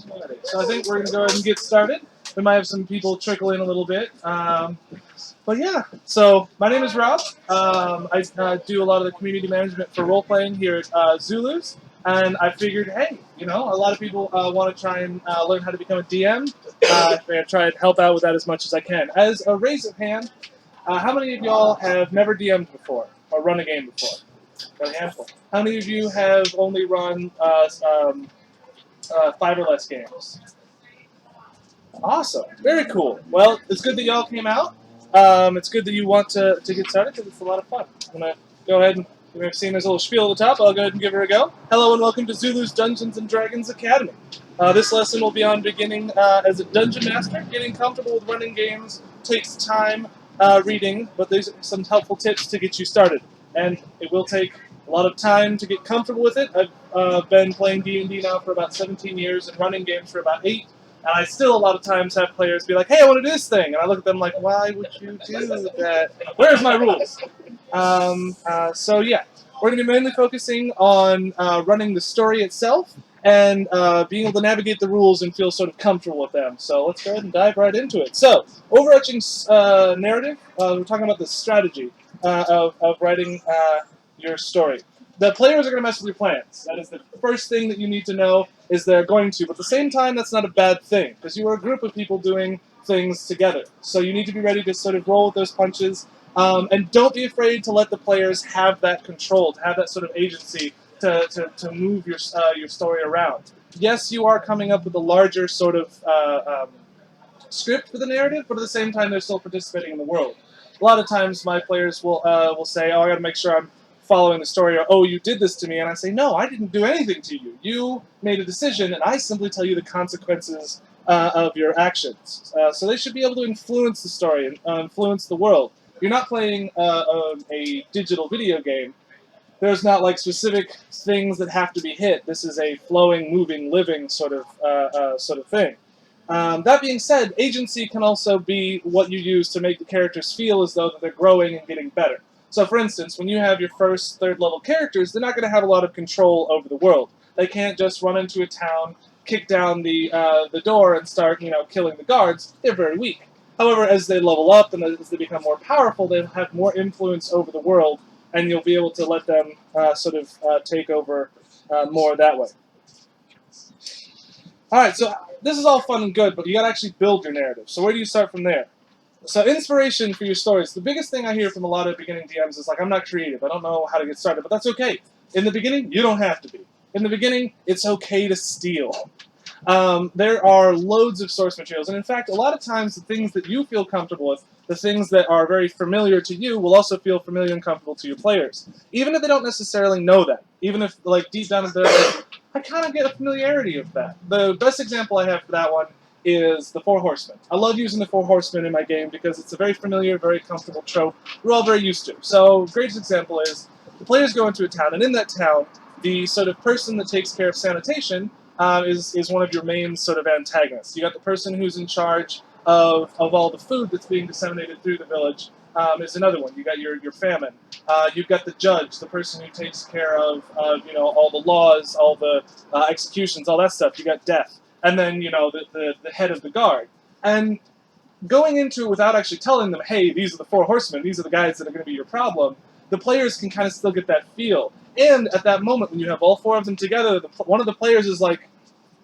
Alright, so I think we're going to go ahead and get started. We might have some people trickle in a little bit. But yeah, so my name is Rob. I do a lot of the community management for role playing here at Zulus. And I figured, hey, you know, a lot of people want to try and learn how to become a DM. I'm going to try and help out with that as much as I can. As a raise of hand, how many of y'all have never DM'd before or run a game before? Got a handful. How many of you have only run 5 or less games? Awesome. Very cool. Well, it's good that y'all came out. It's good that you want to get started because it's a lot of fun. I'm going to go ahead and, you may have seen there's a little spiel at the top. I'll go ahead and give her a go. Hello and welcome to Zulu's Dungeons & Dragons Academy. This lesson will be on beginning as a dungeon master. Getting comfortable with running games takes time reading, but there's some helpful tips to get you started. And it will take a lot of time to get comfortable with it. I've been playing D&D now for about 17 years and running games for about 8. And I still a lot of times have players be like, hey, I want to do this thing. And I look at them like, why would you do that? Where's my rules? So yeah, we're going to be mainly focusing on running the story itself and being able to navigate the rules and feel sort of comfortable with them. So let's go ahead and dive right into it. So, overarching narrative, we're talking about the strategy of writing your story. The players are going to mess with your plans. That is the first thing that you need to know is they're going to. But at the same time, that's not a bad thing because you are a group of people doing things together. So you need to be ready to sort of roll with those punches. And don't be afraid to let the players have that control, to have that sort of agency to move your story around. Yes, you are coming up with a larger sort of script for the narrative, but at the same time, they're still participating in the world. A lot of times, my players will say, "Oh, I got to make sure I'm following the story," or "Oh, you did this to me," and I say, "No, I didn't do anything to you. You made a decision, and I simply tell you the consequences of your actions." So they should be able to influence the story and influence the world. You're not playing a digital video game. There's not like specific things that have to be hit. This is a flowing, moving, living sort of thing. That being said, agency can also be what you use to make the characters feel as though that they're growing and getting better. So, for instance, when you have your first, third-level characters, they're not going to have a lot of control over the world. They can't just run into a town, kick down the door, and start, killing the guards. They're very weak. However, as they level up and as they become more powerful, they have more influence over the world, and you'll be able to let them take over more that way. All right, so this is all fun and good, but you got to actually build your narrative. So where do you start from there? So inspiration for your stories. The biggest thing I hear from a lot of beginning DMs is like, I'm not creative. I don't know how to get started, but that's okay. In the beginning, you don't have to be. In the beginning, it's okay to steal. There are loads of source materials, and in fact, a lot of times the things that you feel comfortable with, the things that are very familiar to you, will also feel familiar and comfortable to your players, even if they don't necessarily know that. Even if, like, deep down they're like, I kind of get a familiarity of that. The best example I have for that one is the Four Horsemen. I love using the Four Horsemen in my game because it's a very familiar, very comfortable trope we're all very used to. So, greatest example is the players go into a town, and in that town, the sort of person that takes care of sanitation is one of your main sort of antagonists. You got the person who's in charge of all the food that's being disseminated through the village. Is another one. You got your famine. You've got the judge, the person who takes care of all the laws, all the executions, all that stuff. You got death, and then the head of the guard. And going into it without actually telling them, hey, these are the Four Horsemen, these are the guys that are going to be your problem, the players can kind of still get that feel. And at that moment, when you have all four of them together, one of the players is like,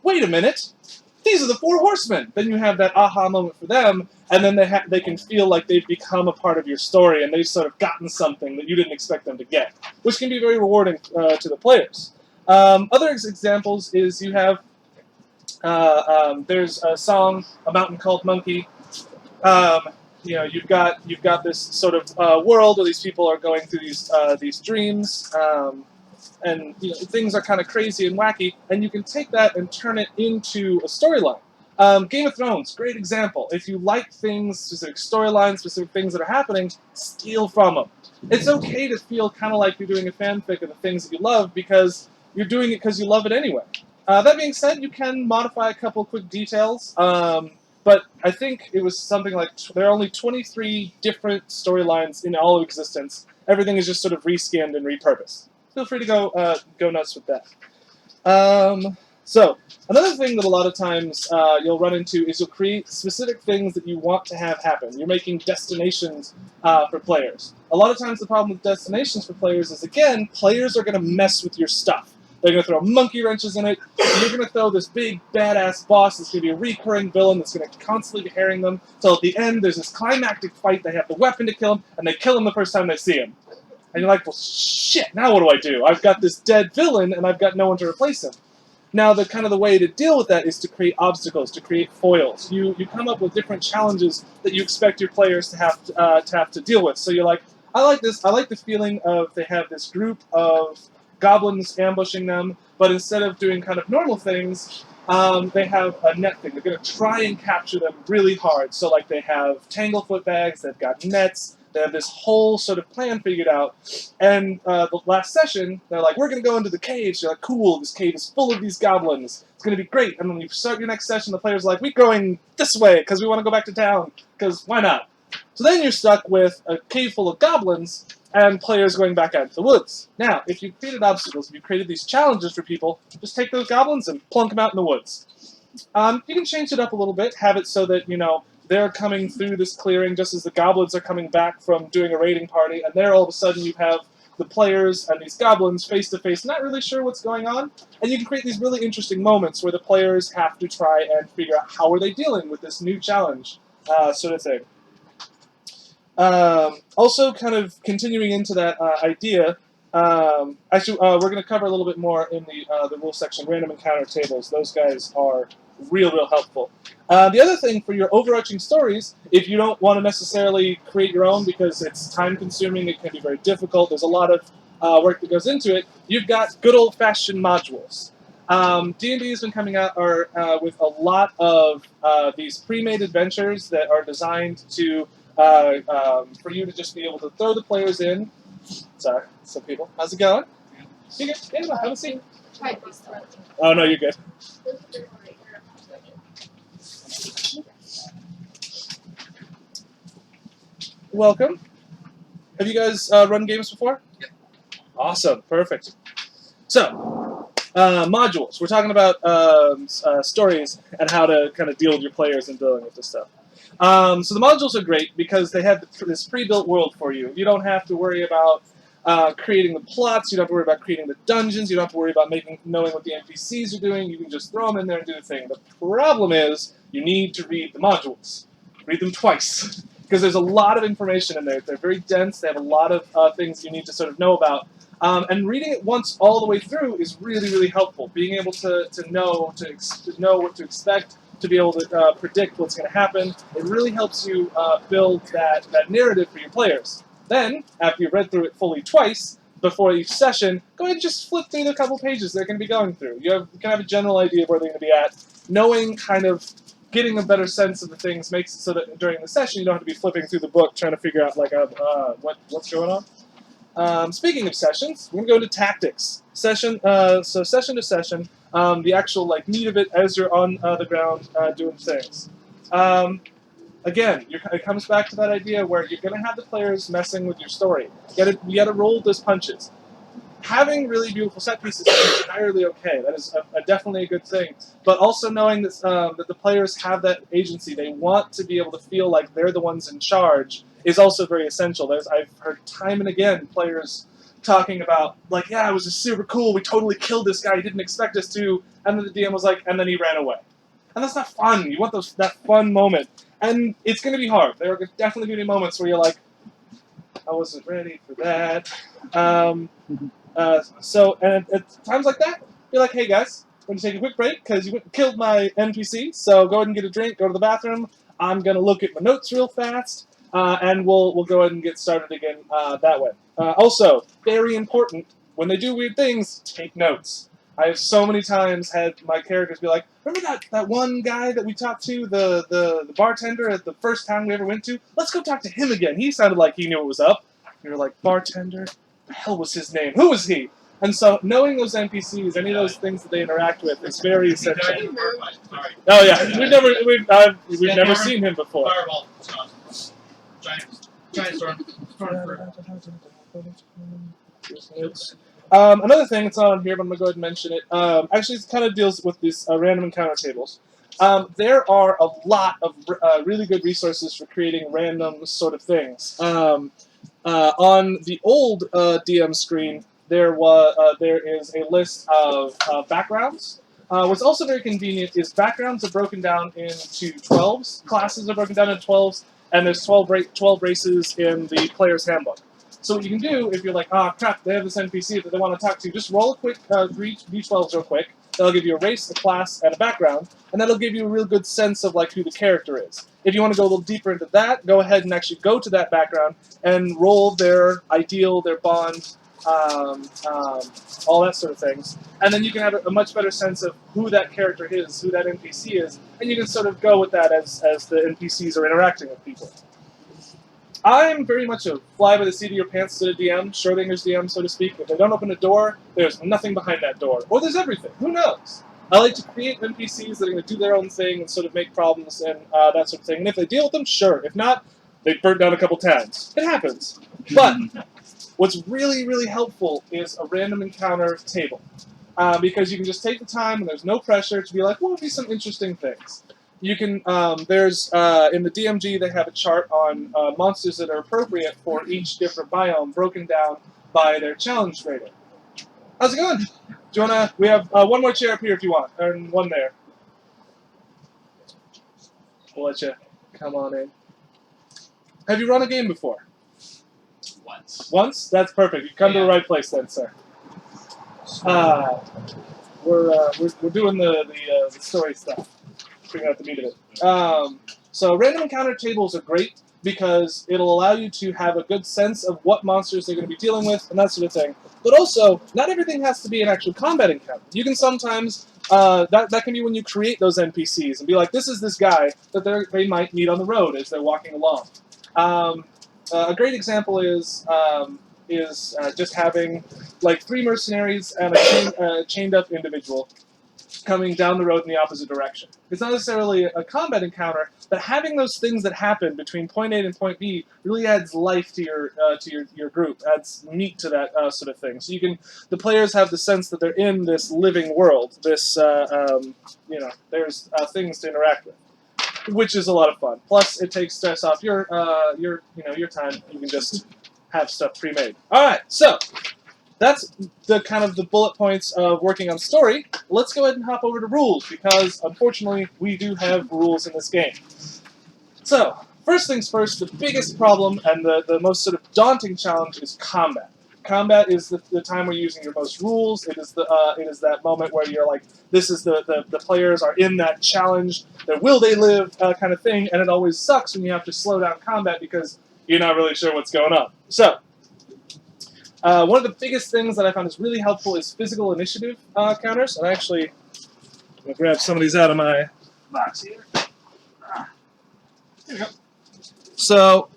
wait a minute, these are the Four Horsemen. Then you have that aha moment for them, and then they can feel like they've become a part of your story, and they've sort of gotten something that you didn't expect them to get, which can be very rewarding to the players. Other examples is you have, there's a song, A Mountain Called Monkey. You've got this sort of world where these people are going through these dreams, and things are kind of crazy and wacky, and you can take that and turn it into a storyline. Game of Thrones, great example. If you like things, specific storylines, specific things that are happening, steal from them. It's okay to feel kind of like you're doing a fanfic of the things that you love because you're doing it because you love it anyway. That being said, you can modify a couple quick details. But I think it was something like there are only 23 different storylines in all of existence. Everything is just sort of reskinned and repurposed. Feel free to go nuts with that. So, another thing that a lot of times you'll run into is you'll create specific things that you want to have happen. You're making destinations for players. A lot of times the problem with destinations for players is, again, players are going to mess with your stuff. They're going to throw monkey wrenches in it. You're going to throw this big, badass boss that's going to be a recurring villain that's going to constantly be harrying them, till at the end there's this climactic fight, they have the weapon to kill him, and they kill him the first time they see him. And you're like, well, shit, now what do? I've got this dead villain, and I've got no one to replace him. Now, the way to deal with that is to create obstacles, to create foils. You come up with different challenges that you expect your players to have to deal with. So you're like, I like this. I like the feeling of they have this group of goblins ambushing them, but instead of doing kind of normal things, they have a net thing. They're going to try and capture them really hard. So like they have tanglefoot bags, they've got nets. They have this whole sort of plan figured out. And the last session, they're like, we're going to go into the caves. You're like, cool, this cave is full of these goblins. It's going to be great. And then you start your next session, the player's like, we're going this way because we want to go back to town. Because why not? So then you're stuck with a cave full of goblins and players going back out into the woods. Now, if you've created obstacles, if you've created these challenges for people, just take those goblins and plunk them out in the woods. You can change it up a little bit, have it so that, they're coming through this clearing just as the goblins are coming back from doing a raiding party, and there all of a sudden you have the players and these goblins face to face, not really sure what's going on, and you can create these really interesting moments where the players have to try and figure out how are they dealing with this new challenge, sort of thing. Also, kind of continuing into that idea, actually, we're going to cover a little bit more in the rules section, random encounter tables. Those guys are real helpful. The other thing for your overarching stories, if you don't want to necessarily create your own because it's time-consuming, it can be very difficult, there's a lot of work that goes into it, you've got good old-fashioned modules. D&D has been coming out with a lot of these pre-made adventures that are designed to for you to just be able to throw the players in. Sorry, some people. How's it going? You good? Yeah, have a seat. Oh no, you're good. Welcome. Have you guys run games before? Yep. Awesome, perfect. So, modules. We're talking about stories and how to kind of deal with your players and dealing with this stuff. So the modules are great because they have this pre-built world for you. You don't have to worry about creating the plots. You don't have to worry about creating the dungeons. You don't have to worry about knowing what the NPCs are doing. You can just throw them in there and do the thing. The problem is you need to read the modules. Read them twice because there's a lot of information in there. They're very dense. They have a lot of things you need to sort of know about. And reading it once all the way through is really helpful. Being able to know what to expect, to be able to predict what's going to happen, it really helps you build that narrative for your players. Then, after you've read through it fully twice, before each session, go ahead and just flip through the couple pages they're going to be going through. You can have a general idea of where they're going to be at. Knowing, kind of, getting a better sense of the things makes it so that during the session you don't have to be flipping through the book trying to figure out, like, what's going on. Speaking of sessions, we're going to go into tactics. Session to session, the actual meat of it as you're on the ground doing things. Again, it comes back to that idea where you're going to have the players messing with your story. You got to roll those punches. Having really beautiful set pieces is entirely okay. That is definitely a good thing. But also knowing that that the players have that agency, they want to be able to feel like they're the ones in charge, is also very essential. I've heard time and again players talking about, like, yeah, it was just super cool, we totally killed this guy, he didn't expect us to, and then the DM was like, and then he ran away. And that's not fun. You want that fun moment. And it's going to be hard. There are definitely going to be moments where you're like, I wasn't ready for that. And at times like that, you're like, hey guys, I'm going to take a quick break because you went and killed my NPC, so go ahead and get a drink, go to the bathroom. I'm going to look at my notes real fast, and we'll go ahead and get started again that way. Also, very important, when they do weird things, take notes. I have so many times had my characters be like, remember that one guy that we talked to, the bartender at the first town we ever went to? Let's go talk to him again. He sounded like he knew what was up. You were like, bartender? The hell was his name? Who was he? And so knowing those NPCs, any of those things that they interact with, is very essential. Oh yeah, we've never seen him before. Fireball. Giant storm. Another thing, it's not on here, but I'm going to go ahead and mention it. Actually, it kind of deals with these random encounter tables. There are a lot of really good resources for creating random sort of things. On the old DM screen, there is a list of backgrounds. What's also very convenient is backgrounds are broken down into 12s. Classes are broken down into 12s, and there's 12 races in the player's handbook. So what you can do, if you're like, ah, crap, they have this NPC that they want to talk to, just roll a quick 3 d12s real quick. That'll give you a race, a class, and a background, and that'll give you a real good sense of like who the character is. If you want to go a little deeper into that, go ahead and actually go to that background and roll their ideal, their bond, all that sort of things. And then you can have a much better sense of who that character is, who that NPC is, and you can sort of go with that as the NPCs are interacting with people. I'm very much a fly by the seat of your pants sort of DM, Schrodinger's DM, so to speak. If they don't open a door, there's nothing behind that door. Or there's everything. Who knows? I like to create NPCs that are going to do their own thing and sort of make problems and that sort of thing. And if they deal with them, sure. If not, they burnt down a couple towns. It happens. But what's really, really helpful is a random encounter table. Because you can just take the time and there's no pressure to be like, what would be some interesting things? You can, there's, in the DMG, they have a chart on monsters that are appropriate for each different biome, broken down by their challenge rating. How's it going? Do you wanna, we have one more chair up here if you want, and one there. We'll let you come on in. Have you run a game before? Once. Once? That's perfect. You come to the right place then, sir. We're doing the story stuff. Figuring out the meat of it. So random encounter tables are great because it'll allow you to have a good sense of what monsters they're going to be dealing with and that sort of thing. But also, not everything has to be an actual combat encounter. You can sometimes, that can be when you create those NPCs and be like, this is this guy that they might meet on the road as they're walking along. A great example is just having like 3 mercenaries and a chained up individual coming down the road in the opposite direction. It's not necessarily a combat encounter, but having those things that happen between point A and point B really adds life to your group, adds meat to that sort of thing. So the players have the sense that they're in this living world. This there's things to interact with, which is a lot of fun. Plus, it takes stress off your time. You can just have stuff pre-made. All right, so. That's the kind of the bullet points of working on story. Let's go ahead and hop over to rules, because unfortunately we do have rules in this game. So, first things first, the biggest problem and the most sort of daunting challenge is combat. Combat is the time where you're using your most rules. It is that moment where you're like, this is the players are in that challenge, their will they live kind of thing, and it always sucks when you have to slow down combat because you're not really sure what's going on. So, one of the biggest things that I found is really helpful is physical initiative counters. And actually, I'm going to grab some of these out of my box here. Here we go. So,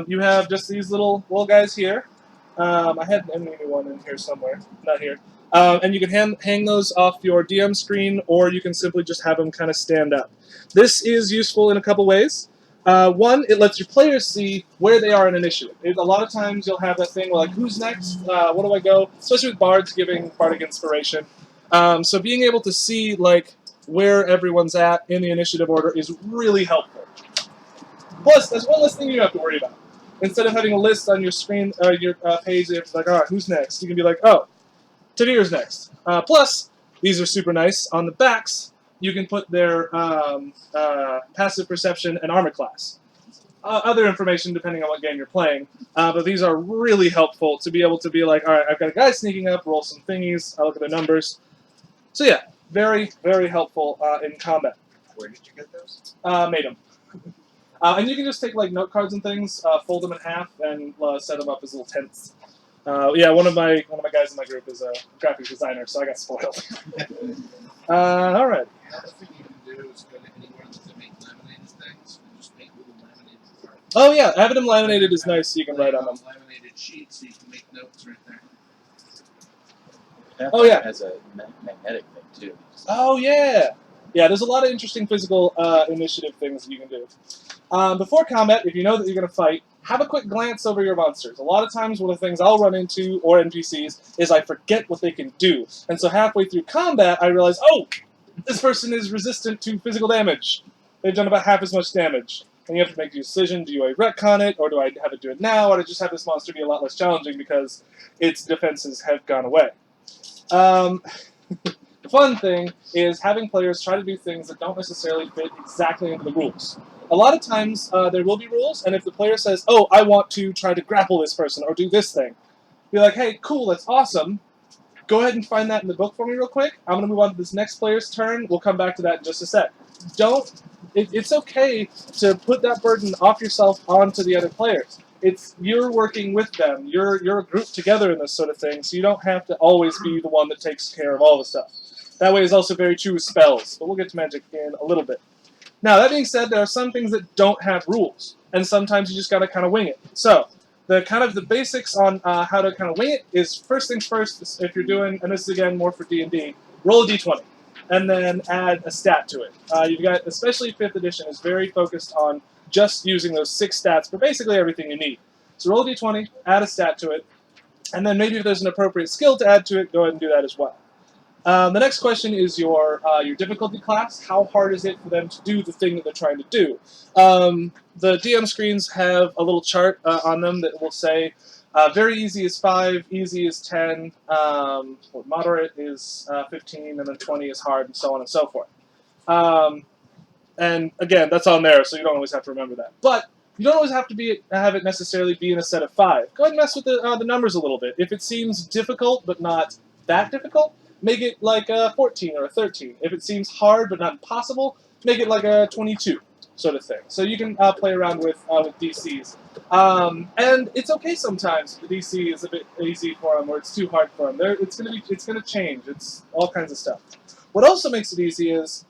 you have just these little guys here. I had an enemy one in here somewhere. Not here. And you can hang those off your DM screen, or you can simply just have them kind of stand up. This is useful in a couple ways. One, it lets your players see where they are in initiative. A lot of times you'll have that thing where, like, who's next? What do I go? Especially with bards giving bardic inspiration. So being able to see, like, where everyone's at in the initiative order is really helpful. Plus, there's one less thing you have to worry about. Instead of having a list on your screen, your page, it's like, all right, who's next? You can be like, oh, Tadir's next. Plus, these are super nice. On the backs, you can put their passive perception and armor class. Other information depending on what game you're playing. But these are really helpful to be able to be like, all right, I've got a guy sneaking up, roll some thingies, I look at their numbers. So yeah, very, very helpful in combat. Where did you get those? Made them. And you can just take like note cards and things, fold them in half, and set them up as little tents. Yeah, one of my guys in my group is a graphic designer, so I got spoiled. All right. Another thing you can do is go to anywhere that they make laminated things and just make little laminated cards. Oh yeah, having them laminated is nice, so you can write on them. Laminated sheets, so you can make notes right there. Oh yeah. It has a magnetic thing too. Oh yeah. Yeah, there's a lot of interesting physical initiative things that you can do. Before combat, if you know that you're going to fight, have a quick glance over your monsters. A lot of times one of the things I'll run into, or NPCs, is I forget what they can do. And so halfway through combat, I realize, oh, this person is resistant to physical damage. They've done about half as much damage. And you have to make a decision, do I retcon it, or do I have it do it now, or do I just have this monster be a lot less challenging because its defenses have gone away. The fun thing is having players try to do things that don't necessarily fit exactly into the rules. A lot of times there will be rules, and if the player says, oh, I want to try to grapple this person or do this thing, be like, hey, cool, that's awesome. Go ahead and find that in the book for me real quick. I'm going to move on to this next player's turn. We'll come back to that in just a sec. It's okay to put that burden off yourself onto the other players. You're working with them. You're a group together in this sort of thing, so you don't have to always be the one that takes care of all the stuff. That way is also very true with spells, but we'll get to magic in a little bit. Now, that being said, there are some things that don't have rules, and sometimes you just got to kind of wing it. So, the basics on how to kind of wing it is, first things first, if you're doing, and this is again more for D&D, roll a d20, and then add a stat to it. You've got, especially 5th edition, is very focused on just using those 6 stats for basically everything you need. So roll a d20, add a stat to it, and then maybe if there's an appropriate skill to add to it, go ahead and do that as well. The next question is your difficulty class. How hard is it for them to do the thing that they're trying to do? The DM screens have a little chart on them that will say very easy is 5, easy is 10, moderate is 15, and then 20 is hard, and so on and so forth. And again, that's on there, so you don't always have to remember that. But you don't always have to have it necessarily be in a set of 5. Go ahead and mess with the numbers a little bit. If it seems difficult but not that difficult, make it like a 14 or a 13. If it seems hard but not impossible, make it like a 22 sort of thing. So you can play around with DCs. And it's okay sometimes if the DC is a bit easy for them or it's too hard for them. It's gonna change. It's all kinds of stuff. What also makes it easy is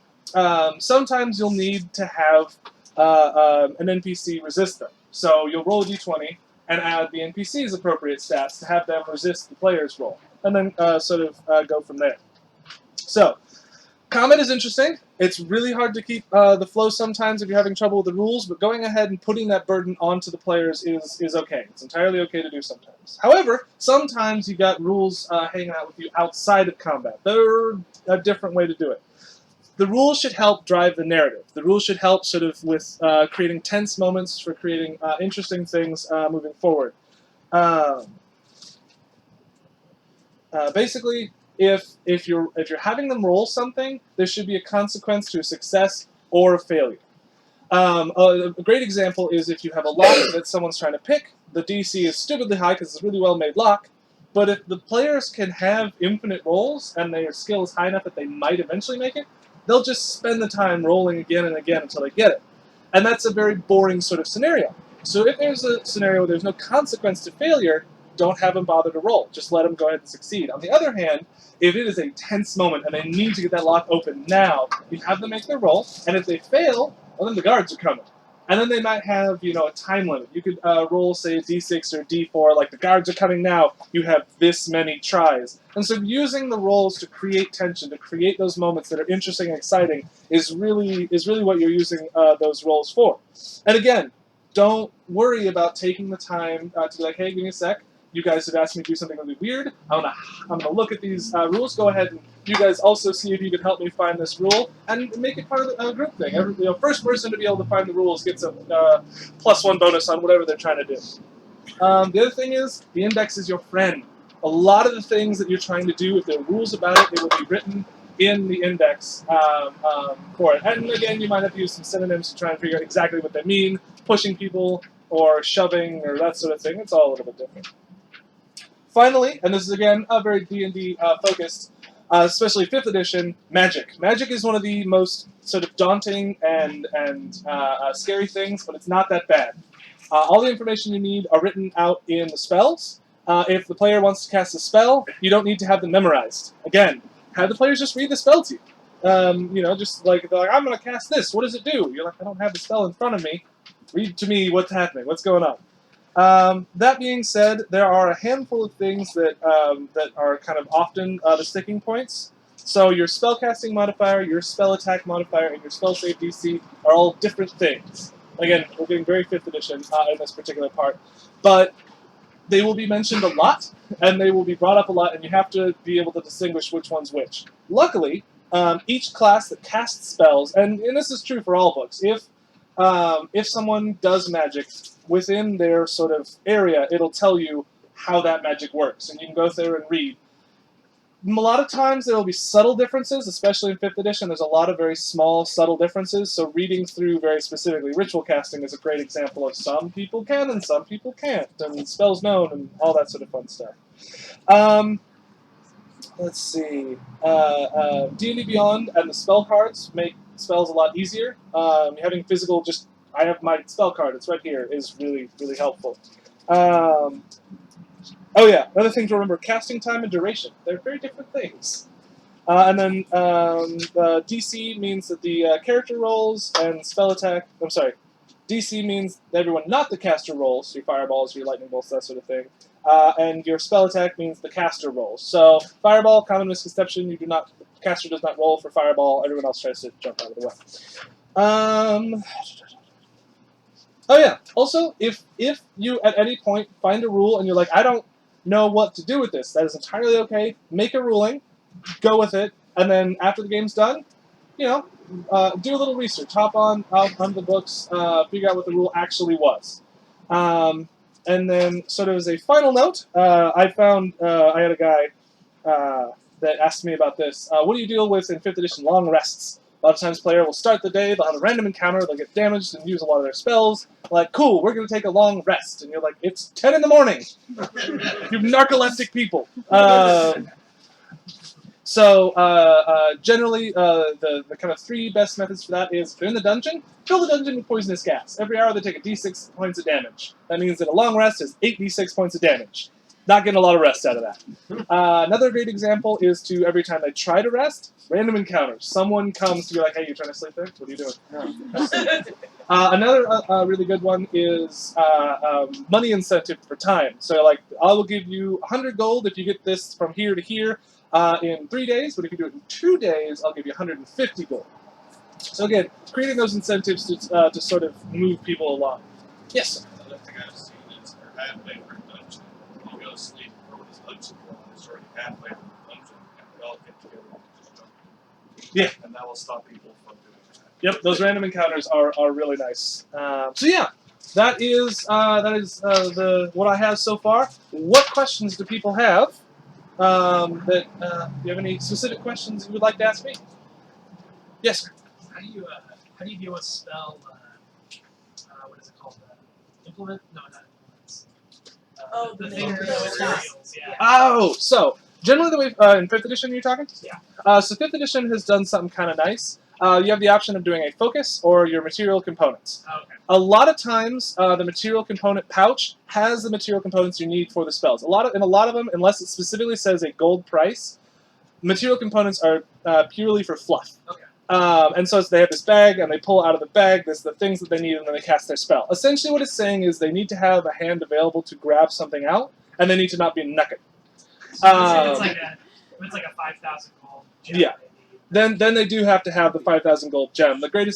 sometimes you'll need to have an NPC resist them. So you'll roll a d20 and add the NPC's appropriate stats to have them resist the player's roll, and then go from there. So, combat is interesting. It's really hard to keep the flow sometimes if you're having trouble with the rules, but going ahead and putting that burden onto the players is okay. It's entirely okay to do sometimes. However, sometimes you got rules hanging out with you outside of combat. They're a different way to do it. The rules should help drive the narrative. The rules should help with creating tense moments, for creating interesting things moving forward. Basically, if you're having them roll something, there should be a consequence to a success or a failure. A great example is if you have a lock that someone's trying to pick. The DC is stupidly high because it's a really well-made lock. But if the players can have infinite rolls and their skill is high enough that they might eventually make it, they'll just spend the time rolling again and again until they get it. And that's a very boring sort of scenario. So if there's a scenario where there's no consequence to failure, don't have them bother to roll. Just let them go ahead and succeed. On the other hand, if it is a tense moment and they need to get that lock open now, you have them make their roll, and if they fail, well, then the guards are coming. And then they might have, a time limit. You could roll, say, a d6 or a d4, like the guards are coming now, you have this many tries. And so using the rolls to create tension, to create those moments that are interesting and exciting, is really what you're using those rolls for. And again, don't worry about taking the time to be like, hey, give me a sec. You guys have asked me to do something really weird. I'm gonna look at these rules. Go ahead and you guys also see if you can help me find this rule and make it part of the group thing. First person to be able to find the rules gets a +1 bonus on whatever they're trying to do. The other thing is the index is your friend. A lot of the things that you're trying to do, if there are rules about it, they will be written in the index for it. And again, you might have to use some synonyms to try and figure out exactly what they mean. Pushing people or shoving or that sort of thing. It's all a little bit different. Finally, and this is again very D&D focused, especially 5th edition, magic. Magic is one of the most sort of daunting and scary things, but it's not that bad. All the information you need are written out in the spells. If the player wants to cast a spell, you don't need to have them memorized. Again, have the players just read the spell to you. Just like, they're like, I'm going to cast this. What does it do? You're like, I don't have the spell in front of me. Read to me what's happening. What's going on? That being said, there are a handful of things that are kind of often the sticking points. So your spellcasting modifier, your spell attack modifier, and your spell save DC are all different things. Again, we're getting very 5th edition in this particular part. But they will be mentioned a lot, and they will be brought up a lot, and you have to be able to distinguish which one's which. Luckily, each class that casts spells, and this is true for all books, if someone does magic within their sort of area, it'll tell you how that magic works, and you can go there and read. A lot of times there will be subtle differences, especially in 5th edition. There's a lot of very small, subtle differences, so reading through very specifically ritual casting is a great example of some people can and some people can't, and spells known and all that sort of fun stuff. Let's see. D&D Beyond and the spell cards make spells a lot easier. Having physical, I have my spell card, it's right here, is really, really helpful. Oh yeah, another thing to remember, casting time and duration. They're very different things. And then DC means that the character rolls and spell attack, DC means that everyone not the caster rolls, your fireballs, your lightning bolts, that sort of thing. And your spell attack means the caster rolls. So fireball, common misconception, the caster does not roll for fireball, everyone else tries to jump out of the way. Oh yeah, also, if you at any point find a rule and you're like, I don't know what to do with this, that is entirely okay. Make a ruling, go with it, and then after the game's done, do a little research. Hop on the books, figure out what the rule actually was. And then, sort of as a final note, I found I had a guy that asked me about this. What do you deal with in 5th edition long rests? A lot of times, player will start the day, they'll have a random encounter, they'll get damaged and use a lot of their spells. Like, cool, we're going to take a long rest. And you're like, it's 10 in the morning. You narcoleptic people. Generally, the kind of 3 best methods for that is, if you're in the dungeon, fill the dungeon with poisonous gas. Every hour they take a d6 points of damage. That means that a long rest is 8d6 points of damage. Not getting a lot of rest out of that. Another great example is to, every time they try to rest, random encounters. Someone comes to be like, hey, you trying to sleep there? What are you doing? Another really good one is money incentive for time. So, like, I will give you 100 gold if you get this from here to here in 3 days, but if you do it in 2 days, I'll give you 150 gold. So again, creating those incentives to sort of move people along. Yes, sir. Another thing I've seen is they're halfway through the dungeon. You go to sleep, or this dungeon is already halfway through the dungeon, and we all get together and just jump in. Yeah. And that will stop people from doing that. Yep, those random encounters are really nice. So yeah, that is what I have so far. What questions do people have? Do you have any specific questions you would like to ask me? Yes, sir. How do you deal with spell? What is it called? Implement? No, not implements. The thing with materials. Yeah. Oh, so generally the way in 5th edition you're talking? Yeah. So 5th edition has done something kind of nice. You have the option of doing a focus or your material components. Okay. A lot of times, the material component pouch has the material components you need for the spells. In a lot of them, unless it specifically says a gold price, material components are purely for fluff. Okay. And so they have this bag, and they pull out of the bag the things that they need, and then they cast their spell. Essentially what it's saying is they need to have a hand available to grab something out, and they need to not be naked. So it's like a 5,000 gold gem. Yeah. Then they do have to have the 5,000 gold gem. The great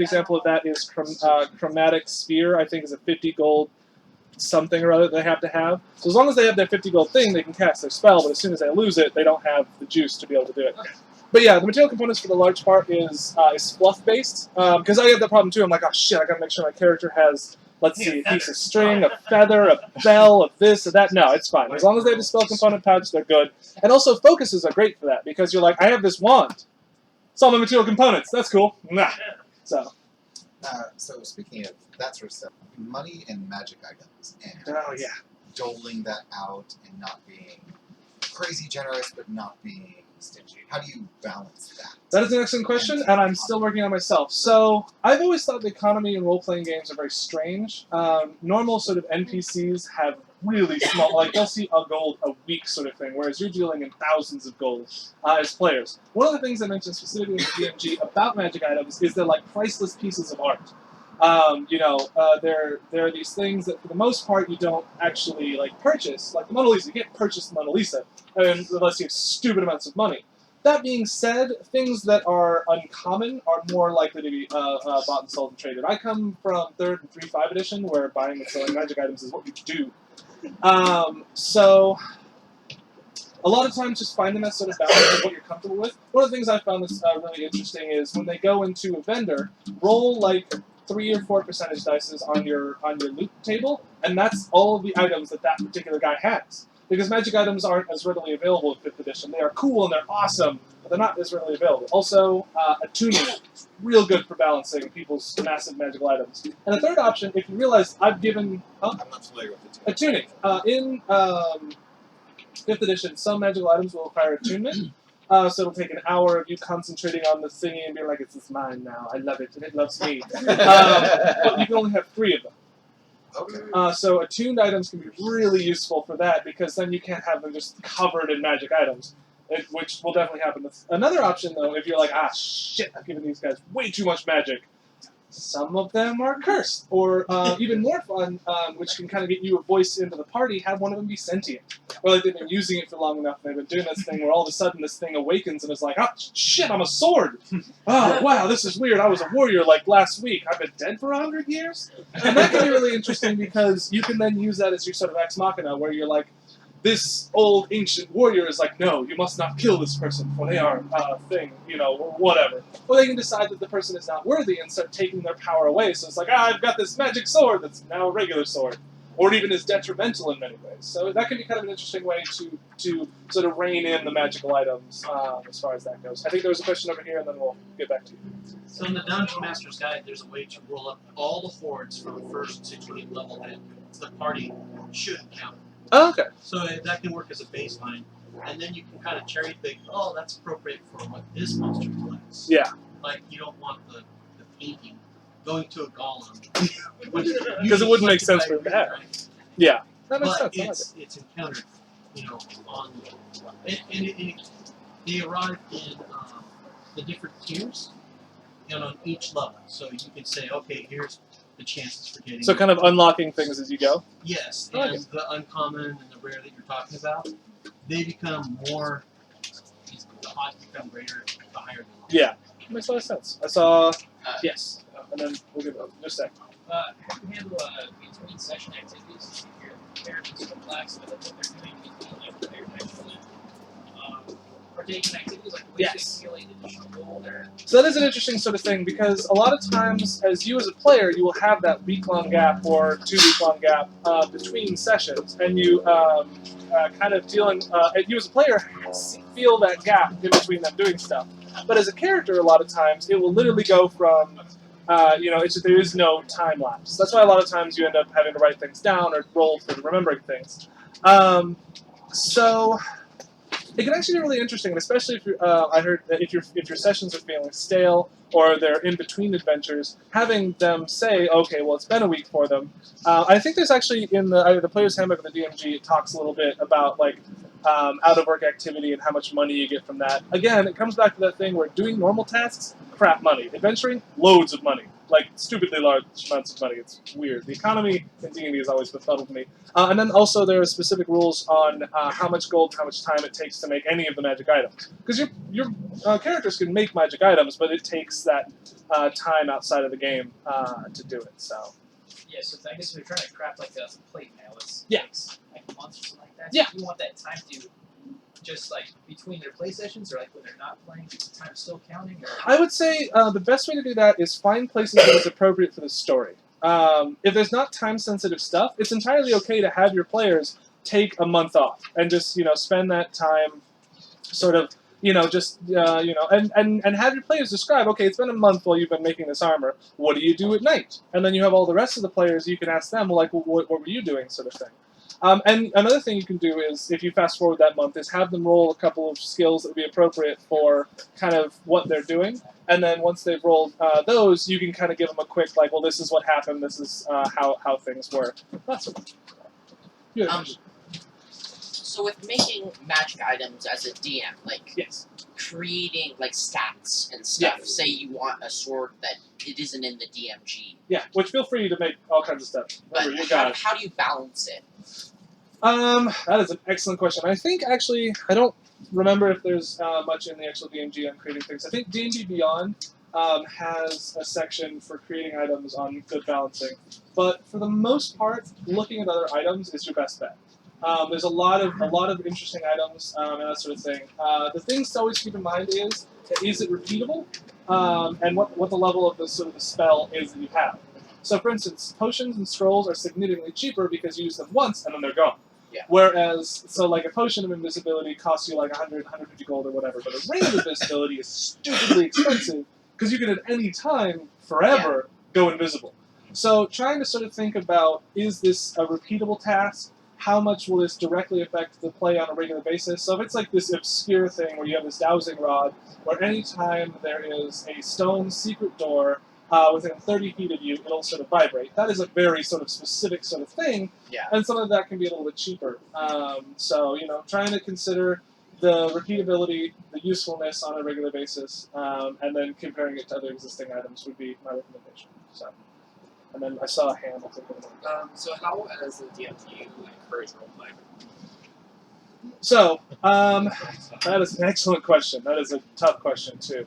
example of that is chromatic sphere. I think is a 50 gold something or other they have to have. So as long as they have their 50 gold thing, they can cast their spell. But as soon as they lose it, they don't have the juice to be able to do it. Okay. But yeah, the material components for the large part is fluff based. Because I have that problem too. I'm like, oh shit, I gotta make sure my character has, let's see, a piece of string, a feather, a bell, a this, or that. No, it's fine. As long as they have the spell component pouch, they're good. And also focuses are great for that, because you're like, I have this wand. It's all my material components. That's cool. Nah. So Speaking of that sort of stuff, money and magic items, and oh yeah. doling that out and not being crazy generous, but not being stingy. How do you balance that? That is an excellent question, and I'm still working on myself. So I've always thought the economy in role-playing games are very strange. Normal sort of NPCs have really small, like they'll see a gold a week sort of thing, whereas you're dealing in thousands of gold as players. One of the things I mentioned specifically in DMG about magic items is they're like priceless pieces of art. There are these things that for the most part you don't actually like purchase, like the Mona Lisa. You can't purchase the Mona Lisa unless you have stupid amounts of money. That being said, things that are uncommon are more likely to be bought and sold and traded. I come from 3rd and 3.5 edition, where buying and selling magic items is what you do. So a lot of times just finding that sort of balance of what you're comfortable with. One of the things I found that's really interesting is when they go into a vendor, roll like 3 or 4 percentage dices on your loot table, and that's all of the items that that particular guy has. Because magic items aren't as readily available in 5th edition. They are cool and they're awesome, but they're not as readily available. Also, attuning is real good for balancing people's massive magical items. And a third option, if you realize I've given... I'm not familiar with the attuning. In 5th edition, some magical items will require attunement. So it'll take an hour of you concentrating on the thingy and being like, it's mine now, I love it, and it loves me. But you can only have 3 of them. Okay. So attuned items can be really useful for that, because then you can't have them just covered in magic items, which will definitely happen. Another option, though, if you're like, shit, I've given these guys way too much magic, some of them are cursed. Or even more fun, which can kind of get you a voice into the party, have one of them be sentient. Or like they've been using it for long enough, and they've been doing this thing where all of a sudden this thing awakens and is like, shit, I'm a sword! Oh, wow, this is weird, I was a warrior like last week, I've been dead for 100 years? And that can be really interesting, because you can then use that as your sort of ex machina, where you're like, this old ancient warrior is like, no, you must not kill this person, for they are a thing, or whatever. Or they can decide that the person is not worthy and start taking their power away. So it's like, I've got this magic sword that's now a regular sword. Or it even is detrimental in many ways. So that can be kind of an interesting way to sort of rein in the magical items as far as that goes. I think there was a question over here, and then we'll get back to you. So in the Dungeon Master's Guide, there's a way to roll up all the hordes from the first to 20th level that the party should encounter. Oh, okay. So that can work as a baseline, and then you can kind of cherry pick. Oh, that's appropriate for what this monster collects. Yeah. Like you don't want the painting going to a golem, Because it wouldn't make sense for him to have. right? Yeah. That makes But sense. it's encountered, on they arrive in the different tiers, and on each level. So you can say, okay, here's the chances for getting. So kind of unlocking things as you go. Yes, I like and the uncommon and the rare that you're talking about, they become more. The odds become greater the higher the level. Yeah. Makes a lot of sense. I saw. Yes. And then we'll get just a sec. How do you handle between session activities? If your characters relax with what they're doing between like they're actually partaking in activities, like ways Yes. to accumulate additional gold or So that is an interesting sort of thing, because a lot of times, as you as a player, you will have that week-long gap or 2-week-long gap between sessions, and you kind of you as a player feel that gap in between them doing stuff. But as a character, a lot of times, it will literally go from, there is no time lapse. That's why a lot of times you end up having to write things down or roll for remembering things. So it can actually be really interesting, and especially if I heard that if your sessions are feeling stale or they're in between adventures, having them say, okay, well, it's been a week for them. I think there's actually in either the Player's Handbook or the DMG, it talks a little bit about like out of work activity and how much money you get from that. Again, it comes back to that thing where doing normal tasks, crap money. Adventuring, loads of money. Like stupidly large amounts of money. It's weird. The economy in D&D has always befuddled me. And then also there are specific rules on how much gold, how much time it takes to make any of the magic items. Because your characters can make magic items, but it takes that time outside of the game to do it. So yeah. So I guess if you're trying to craft like a plate mail, it's Yeah. takes like months or something like that. Yeah. So you want that time to just like between their play sessions or like when they're not playing, is the time still counting? Or I would say the best way to do that is find places that is appropriate for the story. If there's not time-sensitive stuff, it's entirely okay to have your players take a month off and just spend that time, sort of and have your players describe. Okay, it's been a month while you've been making this armor. What do you do at night? And then you have all the rest of the players. You can ask them, well, like, what were you doing, sort of thing. And another thing you can do is, if you fast forward that month, is have them roll a couple of skills that would be appropriate for kind of what they're doing. And then once they've rolled those, you can kind of give them a quick, like, well, this is what happened, this is how things work. That's it. Yeah. So with making magic items as a DM, like Yes. creating like stats and stuff, Yeah. say you want a sword that it isn't in the DMG, Yeah, which feel free to make all kinds of stuff. but Remember, you got how do you balance it? That is an excellent question. I think, actually, I don't remember if there's much in the actual DMG on creating things. I think D&D Beyond has a section for creating items on good balancing, but for the most part, looking at other items is your best bet. There's a lot of interesting items and that sort of thing. The things to always keep in mind is it repeatable, and what the level of the sort of the spell is that you have. So, for instance, potions and scrolls are significantly cheaper because you use them once and then they're gone. Yeah. Whereas, so like a potion of invisibility costs you like 100, 150 gold or whatever, but a ring of invisibility is stupidly expensive because you can at any time, forever, go invisible. So trying to sort of think about, is this a repeatable task? How much will this directly affect the play on a regular basis? So if it's like this obscure thing where you have this dowsing rod, where anytime there is a stone secret door within 30 feet of you, it'll sort of vibrate. That is a very sort of specific sort of thing, Yeah. and some of that can be a little bit cheaper. So, trying to consider the repeatability, the usefulness on a regular basis, and then comparing it to other existing items would be my recommendation. So, and then I saw a hand. I'll take it. So how, as a DM, do you encourage roleplay? So, that is an excellent question. That is a tough question, too.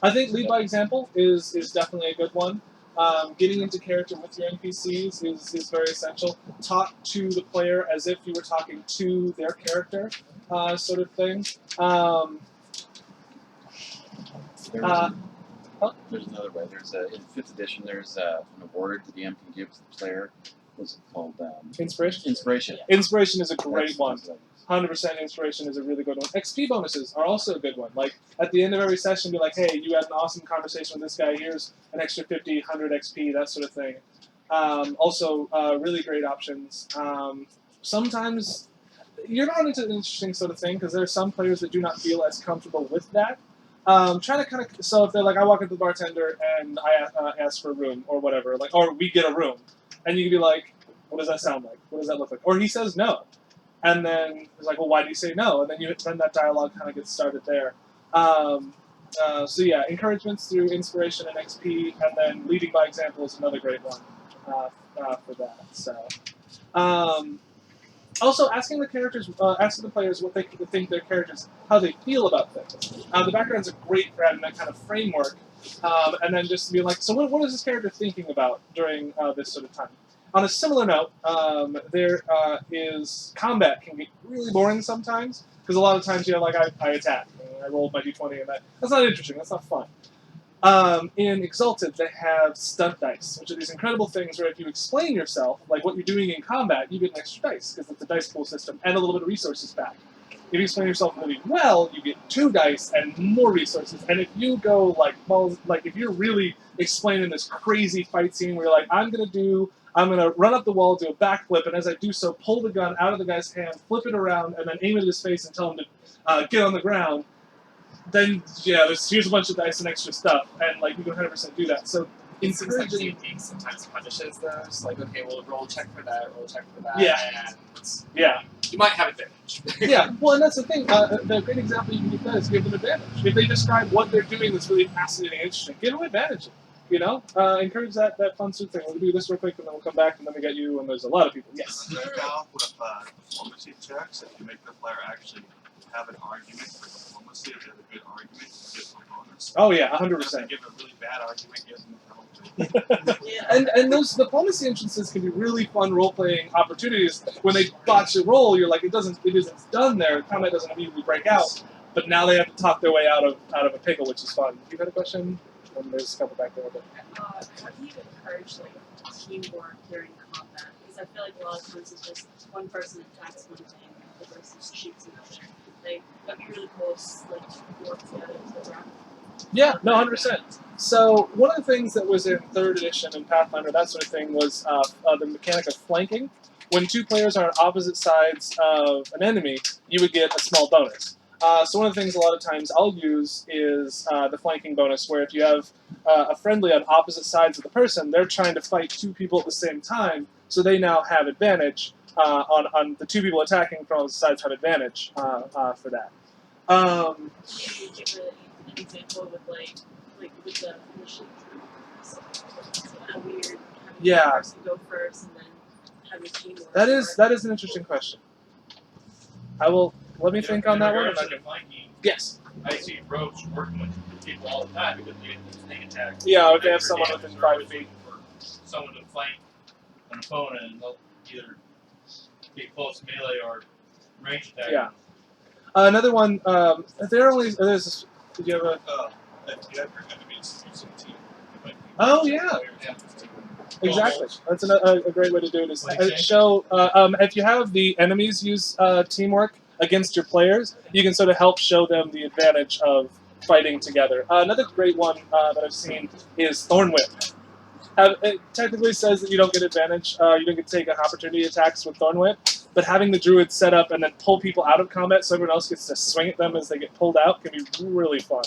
I think lead by example is definitely a good one. Getting into character with your NPCs is very essential. Talk to the player as if you were talking to their character, sort of thing. There's another way. In 5th edition, there's an award the DM can give to the player. What's it called? Inspiration? Inspiration. Inspiration is a great That's- one. that's- 100% inspiration is a really good one. XP bonuses are also a good one. Like, at the end of every session, be like, hey, you had an awesome conversation with this guy, here's an extra 50, 100 XP, that sort of thing. Also, really great options. Sometimes, you're not into an interesting sort of thing, because there are some players that do not feel as comfortable with that. Trying to kind of, so if they're like, I walk up to the bartender and I ask for a room, or whatever, like, or we get a room, and you can be like, what does that sound like? What does that look like? Or he says no. And then it's like, well, why do you say no? And then that dialogue kind of gets started there. So yeah, encouragements through inspiration and XP, and then leading by example is another great one for that. So, also asking the players what they think their characters, how they feel about things. The background's a great for having that kind of framework, and then just be like, so what is this character thinking about during this sort of time? On a similar note, there is combat can get really boring sometimes because a lot of times I attack, and I rolled my d20, and that's not interesting. That's not fun. In Exalted, they have stunt dice, which are these incredible things where if you explain yourself, like what you're doing in combat, you get an extra dice because it's a dice pool system and a little bit of resources back. If you explain yourself really well, you get 2 dice and more resources. And if you go if you're really explaining this crazy fight scene where you're like, I'm gonna run up the wall, do a backflip, and as I do so, pull the gun out of the guy's hand, flip it around, and then aim it at his face and tell him to get on the ground. Then here's a bunch of dice and extra stuff, and you can 100% do that. So Sometimes encouraging. D&D sometimes punishes those. Like, okay, we'll roll check for that, roll check for that. Yeah. And Yeah. you might have advantage. Yeah, well, and that's the thing. The great example you can give that is give them advantage. If they describe what they're doing that's really fascinating and interesting, give them advantage. Encourage that fun sort of thing. We'll do this real quick, and then we'll come back, and then we get you, and there's a lot of people. Yes. Right now, with diplomacy checks, if you make the player actually have an argument for diplomacy, if they have a good argument, you get a bonus. Oh yeah, If 100%. they give a really bad argument, you get a penalty. And those diplomacy entrances can be really fun role-playing opportunities. When they botch a roll, you're like, it isn't done there. Combat doesn't immediately break out, but now they have to talk their way out of a pickle, which is fun. You got a question? And there's a couple back there. How do you encourage teamwork during combat? Because I feel like a lot of times it's just one person attacks one thing, the other person shoots another. That'd be really close, work together to the ground. Yeah, no, 100%. So one of the things that was in 3rd edition and Pathfinder, that sort of thing, was the mechanic of flanking. When 2 players are on opposite sides of an enemy, you would get a small bonus. So one of the things a lot of times I'll use is the flanking bonus, where if you have a friendly on opposite sides of the person, they're trying to fight 2 people at the same time, so they now have advantage on the 2 people attacking from opposite sides have advantage for that. Can you give an example with with the initiative? So it's kind of weird having one person go first and then having teamwork. That is an interesting question. I will. Let me Yeah, think on in that one. regards I'm not to the gonna- flanking, Yes. I see rogues working with people all the time because they get these sneak attacks. Yeah, if they have Extra someone damage, within they're 5 always feet. looking for someone to flank an opponent, and they'll either be close melee or range attack. Yeah. Another one. There's. Did you have a? If you have your enemies using team, it might be Oh, yeah. players use team. Exactly. That's a great way to do it. Is What do you say? show if you have the enemies use teamwork against your players, you can sort of help show them the advantage of fighting together. Another great one that I've seen is Thorn Whip. It technically says that you don't get advantage, you don't get to take opportunity attacks with Thorn Whip, but having the druid set up and then pull people out of combat so everyone else gets to swing at them as they get pulled out can be really fun.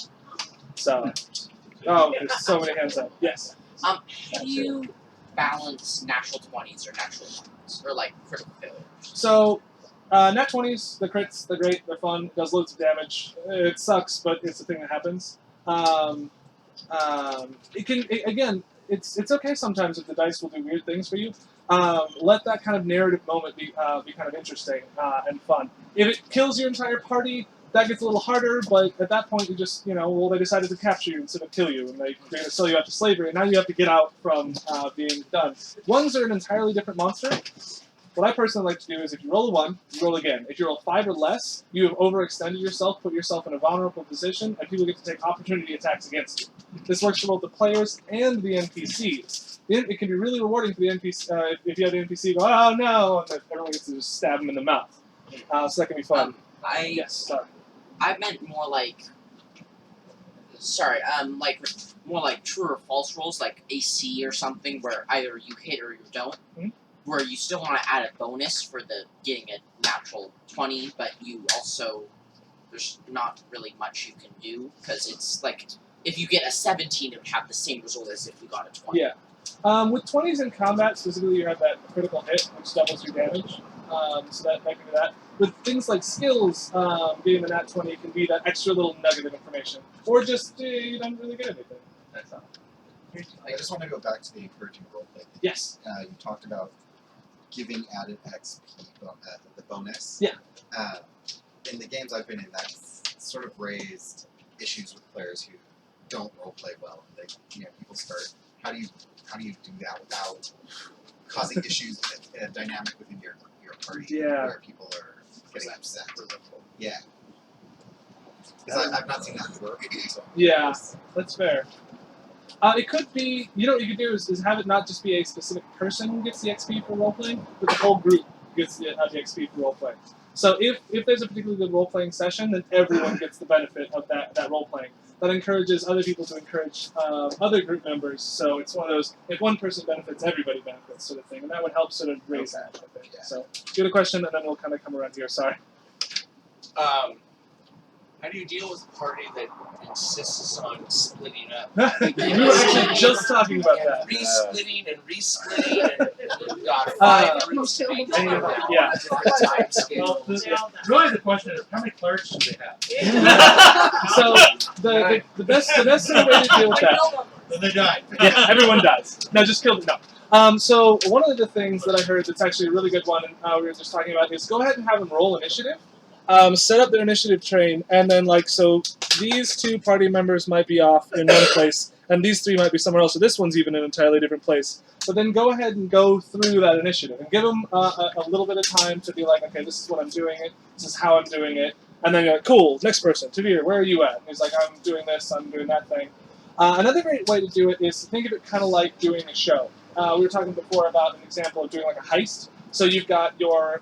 So, there's so many hands up. Yes. How do you balance natural 20s or natural 1s? Or like critical failures? So, nat 20s, the crits, they're great, they're fun, does loads of damage. It sucks, but it's a thing that happens. Again, it's okay sometimes if the dice will do weird things for you. Let that kind of narrative moment be kind of interesting and fun. If it kills your entire party, that gets a little harder, but at that point you just, they decided to capture you instead of kill you, and they're going to sell you out to slavery, and now you have to get out from being done. Ones are an entirely different monster. What I personally like to do is if you roll a 1, you roll again. If you roll 5 or less, you have overextended yourself, put yourself in a vulnerable position, and people get to take opportunity attacks against you. This works for both the players and the NPCs. It can be really rewarding for the NPC if you have the NPC go, oh no, and then everyone gets to just stab them in the mouth. So that can be fun. Yes, sorry. I meant more like. Sorry, like more like true or false rolls, like AC or something, where either you hit or you don't. Mm-hmm. Where you still want to add a bonus for the getting a natural 20, but you also there's not really much you can do because it's like if you get a 17, it would have the same result as if you got a 20. Yeah. With 20s in combat, specifically, you have that critical hit, which doubles your damage. So that can do that. With things like skills, getting the nat 20 can be that extra little nugget of information. Or just, you don't really get anything. That's all. I just want to go back to the encouraging roleplay. Yes. You talked about giving added XP, the bonus. Yeah. In the games I've been in, that's sort of raised issues with players who don't roleplay well. And people start. How do you do that without causing issues, a dynamic within your party where people are getting upset? Yeah. Because I've not seen that work. So Yeah, that's fair. It could be, what you could do is have it not just be a specific person who gets the XP for roleplaying, but the whole group gets the XP for roleplaying. So if there's a particularly good role-playing session, then everyone gets the benefit of that role-playing. That encourages other people to encourage other group members. So it's one of those, if one person benefits, everybody benefits sort of thing. And that would help sort of raise that, I think. Yeah. So you had a question, and then we'll kind of come around here. Sorry. How do you deal with a party that insists on splitting up? We were actually just talking about And that. re-splitting and re-splitting, and you've got Uh, 5 groups to maintain yeah. different time scales. Really, the question is, how many clerks do they have? So the best sort of way to deal with that. Then they die. Yeah, everyone dies. No, just kill them. No. So one of the things that I heard that's actually a really good one, and we were just talking about, is go ahead and have them roll initiative. Set up their initiative train, and then so these 2 party members might be off in one place, and these 3 might be somewhere else. So this one's even in an entirely different place. But then go ahead and go through that initiative, and give them a little bit of time to be like, okay, this is what I'm doing it. This is how I'm doing it. And then you're like, cool, next person, Tavir, where are you at? And he's like, I'm doing this, I'm doing that thing. Another great way to do it is to think of it kind of like doing a show. We were talking before about an example of doing like a heist. So you've got your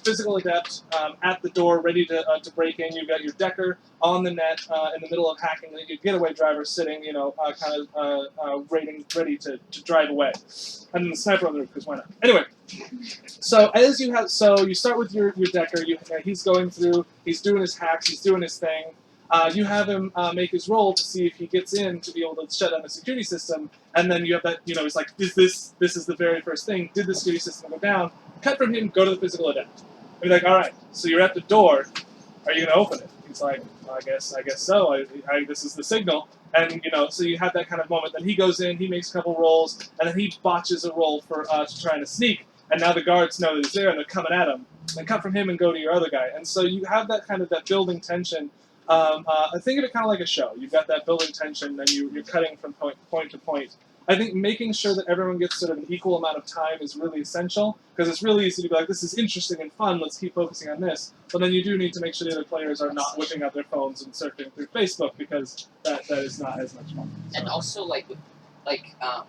physical adept at the door ready to break in. You've got your decker on the net in the middle of hacking. And your getaway driver sitting, kind of ready to drive away. And then the sniper on the roof, because why not? Anyway, so you start with your decker. He's going through. He's doing his hacks. He's doing his thing. You have him make his roll to see if he gets in to be able to shut down the security system, and then you have that, it's like, this is the very first thing, did the security system go down? Cut from him, go to the physical adept. And be like, alright, so you're at the door, are you going to open it? He's like, I guess so, this is the signal, and, so you have that kind of moment. Then he goes in, he makes a couple rolls, and then he botches a roll for to try to sneak, and now the guards know that he's there, and they're coming at him. then cut from him and go to your other guy. And so you have that kind of that building tension. I think of it kind of like a show. You've got that building tension, and you're cutting from point to point. I think making sure that everyone gets sort of an equal amount of time is really essential, because it's really easy to be like, this is interesting and fun, let's keep focusing on this. But then you do need to make sure the other players are not whipping out their phones and surfing through Facebook, because that is not as much fun. So. And also, like, with, a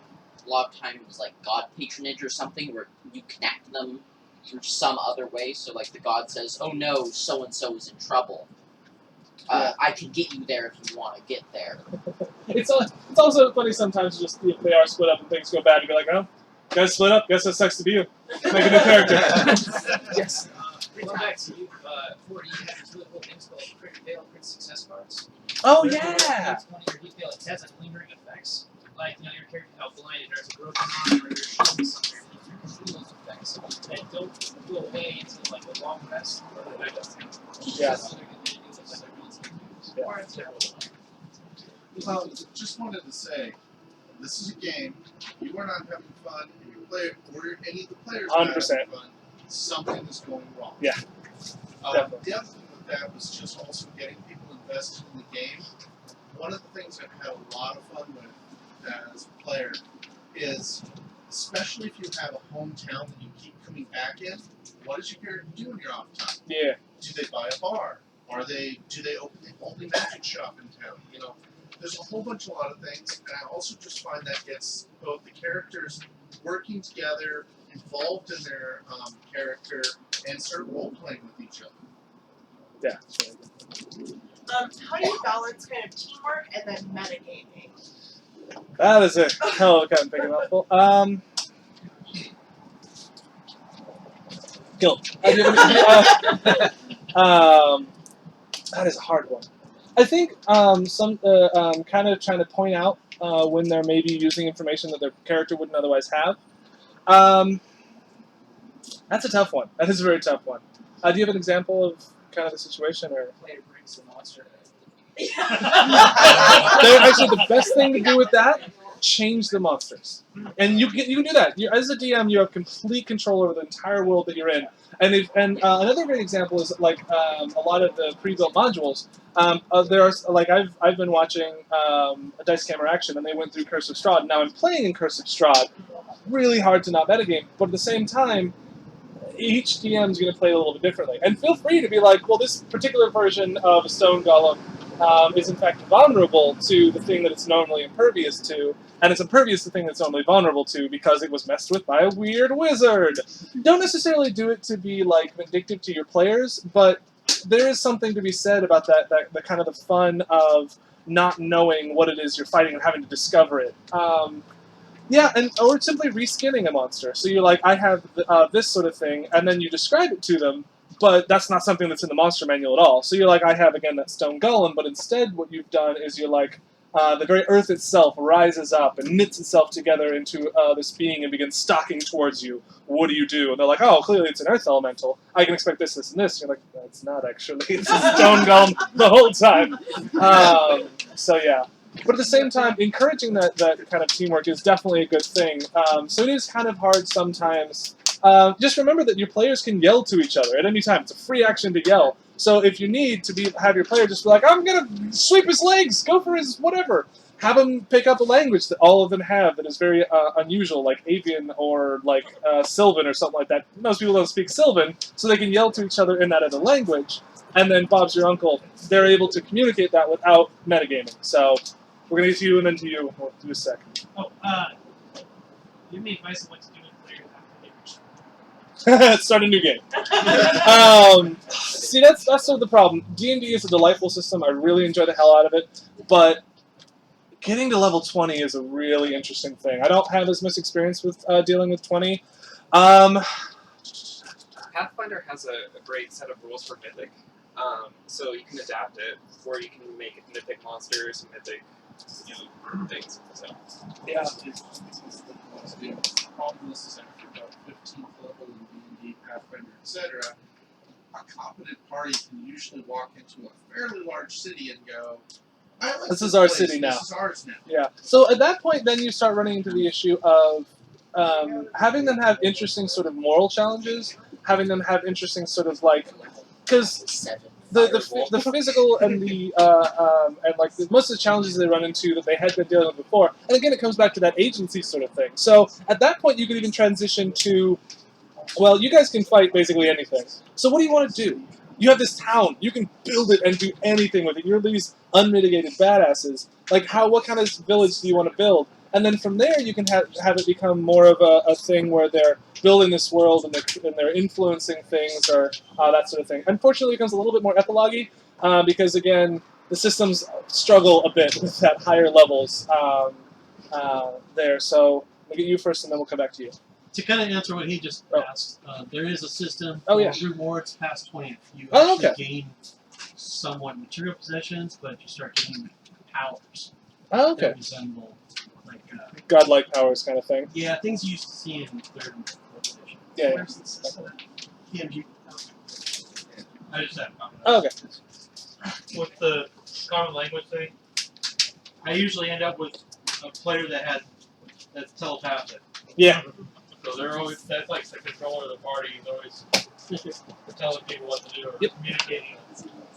lot of times, like, god patronage or something, where you connect them through some other way. So, like, the god says, oh no, so-and-so is in trouble. I can get you there if you want to get there. It's also funny sometimes just if they are split up and things go bad, you'd be like, oh, guys split up, guess that sucks to be you. Make a new character. Yes. Going back to you, 40 has these really cool things called crit fail, crit success cards. Oh, Where yeah! When you fail, it has like lingering effects. Like, your character got blinded, or has a broken arm, or you're shooting something. You can see those effects that don't go away until like a long rest or the night does. Yeah. Or it's Well, just wanted to say, this is a game. You are not having fun, and your player or any of the players are not 100%. having fun. Something is going wrong. Yeah. The other thing with that was just also getting people invested in the game. One of the things I've had a lot of fun with as a player is, especially if you have a hometown that you keep coming back in, what does your character do in your off time? Yeah. Do they buy a bar? Do they open the only magic shop in town? There's a whole bunch, a lot of things, and I also just find that gets both the characters working together, involved in their character, and start role playing with each other. Yeah. How do you balance kind of teamwork and then metagaming? That is a hell of a kind of big mouthful. Guilt. That is a hard one. I think some kind of trying to point out when they're maybe using information that their character wouldn't otherwise have. That's a tough one. That is a very tough one. Do you have an example of kind of the situation, or? player brings the monster. Actually, the best thing to do with that, change the monsters, and you can do that. As a DM, you have complete control over the entire world that you're in. And another great example is like a lot of the pre-built modules. There are like I've been watching a Dice Camera Action, and they went through Curse of Strahd. Now I'm playing in Curse of Strahd, really hard to not metagame, but at the same time, each DM is going to play a little bit differently. And feel free to be like, well, this particular version of a Stone Golem is in fact vulnerable to the thing that it's normally impervious to, and it's impervious to the thing that's normally vulnerable to because it was messed with by a weird wizard. Don't necessarily do it to be like vindictive to your players, but there is something to be said about that the kind of the fun of not knowing what it is you're fighting and having to discover it. Yeah, or simply reskinning a monster. So you're like, I have this sort of thing, and then you describe it to them, but that's not something that's in the monster manual at all. So you're like, I have, again, that stone golem, but instead what you've done is you're like, the very earth itself rises up and knits itself together into this being and begins stalking towards you. What do you do? And they're like, oh, clearly it's an earth elemental. I can expect this, this, and this. And you're like, that's not actually. It's a stone golem the whole time. So yeah. But at the same time, encouraging that kind of teamwork is definitely a good thing. So it is kind of hard sometimes. Just remember that your players can yell to each other at any time. It's a free action to yell. So if you need to have your player just be like, I'm going to sweep his legs, go for his whatever. Have them pick up a language that all of them have that is very unusual, like Avian or like Sylvan or something like that. Most people don't speak Sylvan, so they can yell to each other in that other language. And then Bob's your uncle. They're able to communicate that without metagaming. So we're going to get to you and then to you. We'll do a sec. Oh, give me advice on what to do with players. Start a new game. See, that's sort of the problem. D&D is a delightful system. I really enjoy the hell out of it. But getting to level 20 is a really interesting thing. I don't have as much experience with dealing with 20. Pathfinder has a great set of rules for Mythic. So you can adapt it, or you can make Mythic monsters, Mythic things. So Yeah. The problem is after about 15th level in D&D, Pathfinder, etc., a competent party can usually walk into a fairly large city and go, I like This is our place. city now. This is ours now. Yeah. So at that point, then you start running into the issue of having them have interesting sort of moral challenges. having them have interesting sort of like, because 7 the physical and and like most of the challenges they run into that they had been dealing with before, and again it comes back to that agency sort of thing. So at that point you could even transition to, well, you guys can fight basically anything. So what do you want to do? You have this town. You can build it and do anything with it. You're these unmitigated badasses. Like, what kind of village do you want to build? And then from there, you can have it become more of a thing where they're building this world and they're influencing things or that sort of thing. Unfortunately, it becomes a little bit more epilogue-y because, again, the systems struggle a bit with that higher levels there. So we'll get you first, and then we'll come back to you. To kind of answer what he just asked, there is a system Oh, for yeah. rewards past 20th. You Oh, actually okay. gain somewhat material possessions, but you start getting powers Oh, okay. that resemble like Godlike powers kind of thing. yeah, things you used to see in 3rd and 4th edition. Yeah, yeah. Where's the system? PMG. I just have Oh, okay. With the common language thing, I usually end up with a player that's telepathic. Yeah. So they're always, that's like the controller of the party. He's always telling people what to do or communicating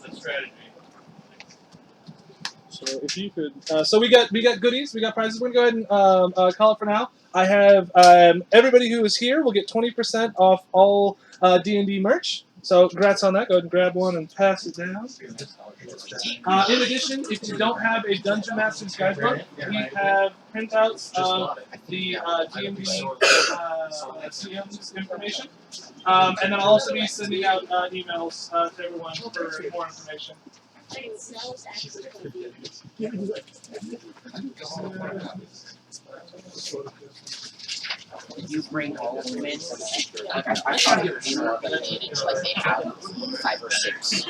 the strategy. So if you could, so we got goodies, we got prizes. We're gonna go ahead and call it for now. I have everybody who is here will get 20% off all D&D merch. So congrats on that. Go ahead and grab one and pass it down. In addition, if you don't have a Dungeon Master's Guidebook, we have printouts of the D&D CM's information. And then I'll also be sending out emails to everyone for more information. Did you bring all of them in? I thought it would be more of an advantage, like they have 5 or 6.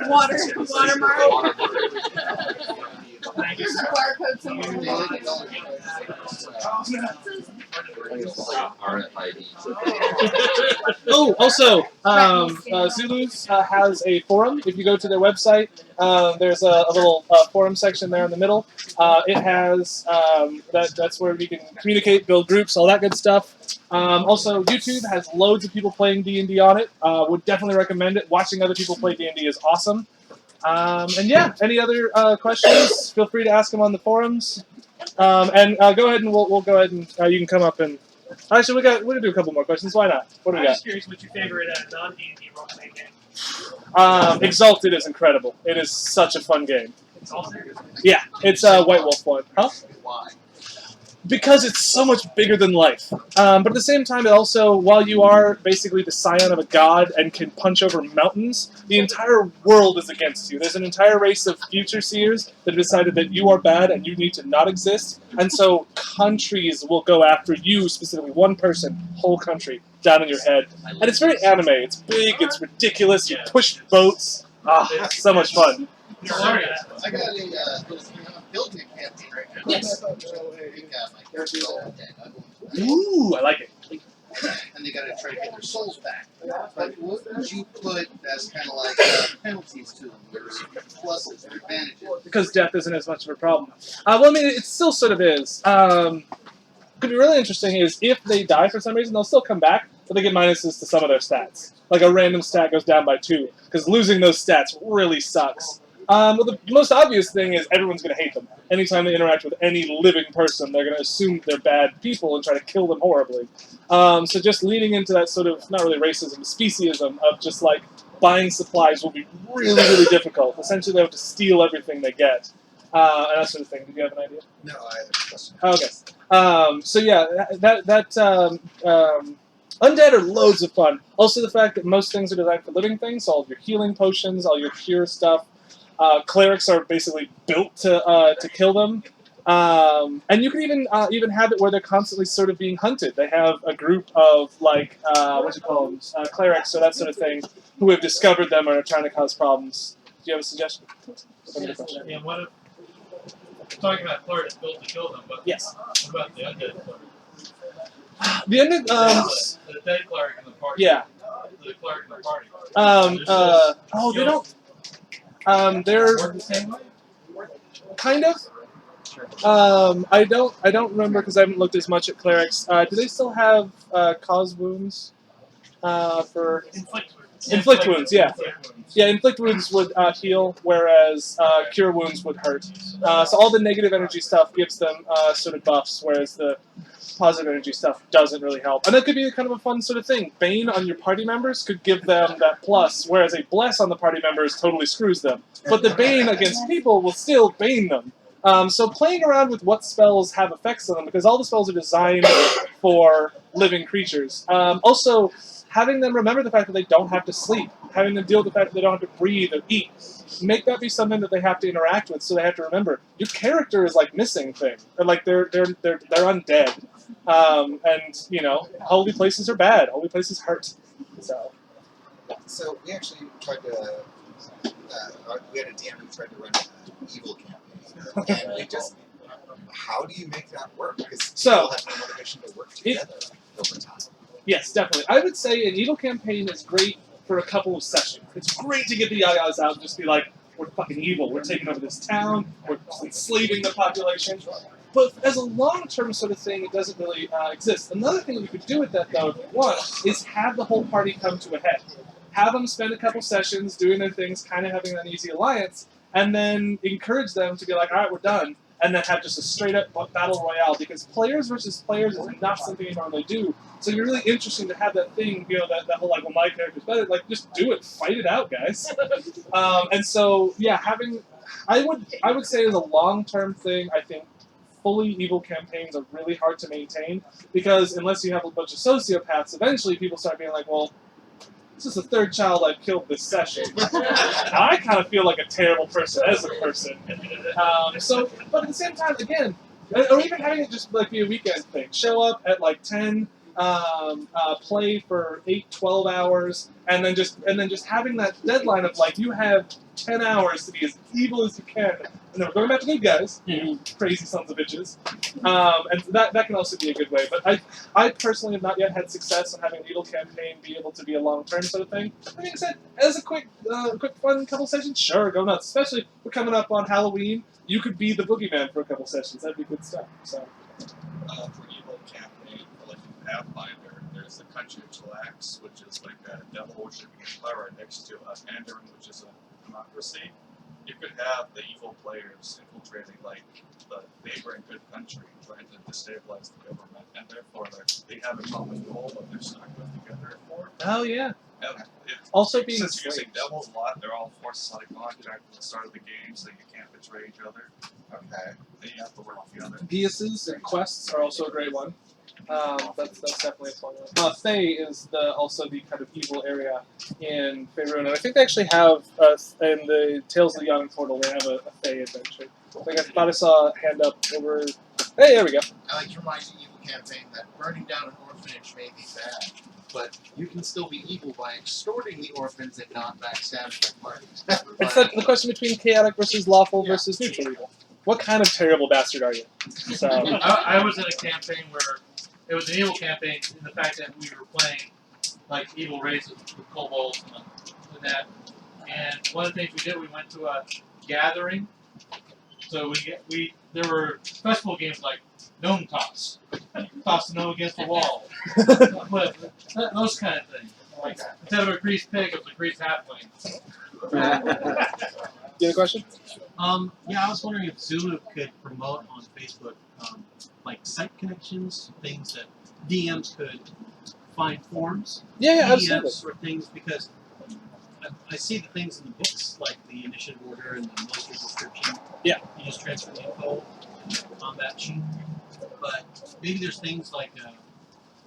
Watermark. Oh, also, Zulu's has a forum. If you go to their website, there's a little forum section there in the middle. It has that's where we can communicate, build groups, all that good stuff. Also, YouTube has loads of people playing D&D on it. Would definitely recommend it. Watching other people play D&D is awesome. And yeah, any other questions? Feel free to ask them on the forums. And go ahead and we'll go ahead and you can come up and. Actually, we're gonna do a couple more questions. Why not? What do we I'm got? just curious what your favorite non-D&D role-playing game. Exalted is incredible. It is such a fun game. Exalted? Yeah, it's a White Wolf one. Huh? Why? Because it's so much bigger than life. But at the same time, it also, while you are basically the scion of a god and can punch over mountains, the entire world is against you. There's an entire race of future seers that have decided that you are bad and you need to not exist. And so countries will go after you, specifically one person, whole country, down in your head. And it's very anime. It's big, it's ridiculous, you push boats. It's so much fun. I got a building campaign right now. Yes. And Ooh, I like it. they got to try to get their souls back. But what would you put as kind of like penalties to them, or pluses or advantages? Because death isn't as much of a problem. Well, I mean, it still sort of is. Could be really interesting is if they die for some reason, they'll still come back, but they get minuses to some of their stats. Like a random stat goes down by 2, because losing those stats really sucks. Well, the most obvious thing is everyone's going to hate them. Anytime they interact with any living person, they're going to assume they're bad people and try to kill them horribly. So just leaning into that sort of, not really racism, speciesism of just like buying supplies will be really, really difficult. Essentially, they have to steal everything they get. And that sort of thing. Did you have an idea? No, I have a question. Okay. So yeah, undead are loads of fun. Also the fact that most things are designed for living things, so all of your healing potions, all your cure stuff. Clerics are basically built to kill them. And you can even have it where they're constantly sort of being hunted. They have a group of like what do you call them, clerics or that sort of thing, who have discovered them and are trying to cause problems. Do you have a suggestion? Yeah, what if, talking about clerics built to kill them, but yes. What about the undead cleric? The undead, the dead cleric in the party. Yeah. The cleric in the party. They don't. They're work the same way? kind of. I don't remember because I haven't looked as much at clerics. Do they still have cause wounds for Inflict wounds. inflict wounds? Yeah. Yeah, inflict wounds would heal, whereas cure wounds would hurt. So all the negative energy stuff gives them sort of buffs, whereas the positive energy stuff doesn't really help. And that could be kind of a fun sort of thing. Bane on your party members could give them that plus, whereas a bless on the party members totally screws them. But the Bane against people will still Bane them. So playing around with what spells have effects on them, because all the spells are designed for living creatures. Also, having them remember the fact that they don't have to sleep, having them deal with the fact that they don't have to breathe or eat. Make that be something that they have to interact with, so they have to remember your character is like missing thing, or like they're undead, and you know holy places are bad, holy places hurt. So we actually tried to. We had a DM who tried to run an evil campaign, and we just. How do you make that work? Because people have no motivation to work together over time. Yes, definitely. I would say an evil campaign is great for a couple of sessions. It's great to get the yayas out and just be like, we're fucking evil, we're taking over this town, we're enslaving the population. But as a long-term sort of thing, it doesn't really exist. Another thing you could do with that, though, if you want, is have the whole party come to a head. Have them spend a couple sessions doing their things, kind of having an easy alliance, and then encourage them to be like, all right, we're done, and then have just a straight-up battle royale, because players versus players is not something you normally do. So it'd be really interesting to have that thing, you know, that whole like, well, my character's better. Like, just do it, fight it out, guys. And so, yeah, I would say as a long-term thing, I think fully evil campaigns are really hard to maintain because unless you have a bunch of sociopaths, eventually people start being like, well, this is the third child I've killed this session. I kind of feel like a terrible person as a person. But at the same time, again, or even having it just like be a weekend thing. Show up at like 10, play for 8, 12 hours, and then just having that deadline of like you have 10 hours to be as evil as you can. And then we're going back to good guys, you crazy sons of bitches. And that can also be a good way. But I personally have not yet had success in having an evil campaign be able to be a long-term sort of thing. That being said, as a quick fun couple sessions, sure, go nuts. Especially we're coming up on Halloween. You could be the boogeyman for a couple sessions. That'd be good stuff. So. For evil campaign, for like Pathfinder, there's the Country of Chillax, which is like a devil worshipping empire right next to Mandarin, which is a democracy. You could have the evil players infiltrating like the neighboring good country, trying to destabilize the government, and therefore they have a common goal that they're stuck with together for. Oh yeah. And Also being since you're using devils a lot, they're all forces out of contract at the start of the game, so you can't betray each other. Okay. Then you have to work together. Geases and quests are also a great one. That's definitely a fun one. Fae is also the kind of evil area in Faerun, and I think they actually have in the Tales of the Young portal they have a Fae adventure. Like I thought I saw a hand up over. Hey, there we go. I like to remind the evil campaign that burning down an orphanage may be bad, but you can still be evil by extorting the orphans and not backstabbing their parties. It's the question between chaotic versus lawful versus neutral evil. What kind of terrible bastard are you? So I was in a campaign where it was an evil campaign in the fact that we were playing like evil races with kobolds and that. And one of the things we did, we went to a gathering. So there were festival games like gnome toss, toss the gnome against the wall, those kind of things. Like, instead of a greased pig, it was a greased halfling. You have a question? Yeah, I was wondering if Zulu could promote on Facebook, like site connections, things that DMs could find forums, Yeah, PDFs absolutely. or things, because I see the things in the books, like the initiative order and the monster description. Yeah. You just transfer the info on the combat sheet. But maybe there's things like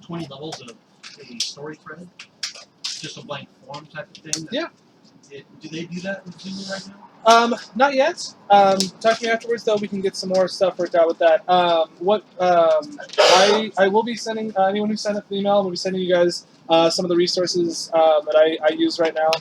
20 levels of a story thread, just a blank form type of thing. Yeah. Do they do that with Zulu right now? Not yet. Talk to me afterwards, though. We can get some more stuff worked out with that. I will be sending anyone who signed up the email. We'll be sending you guys some of the resources that I use right now.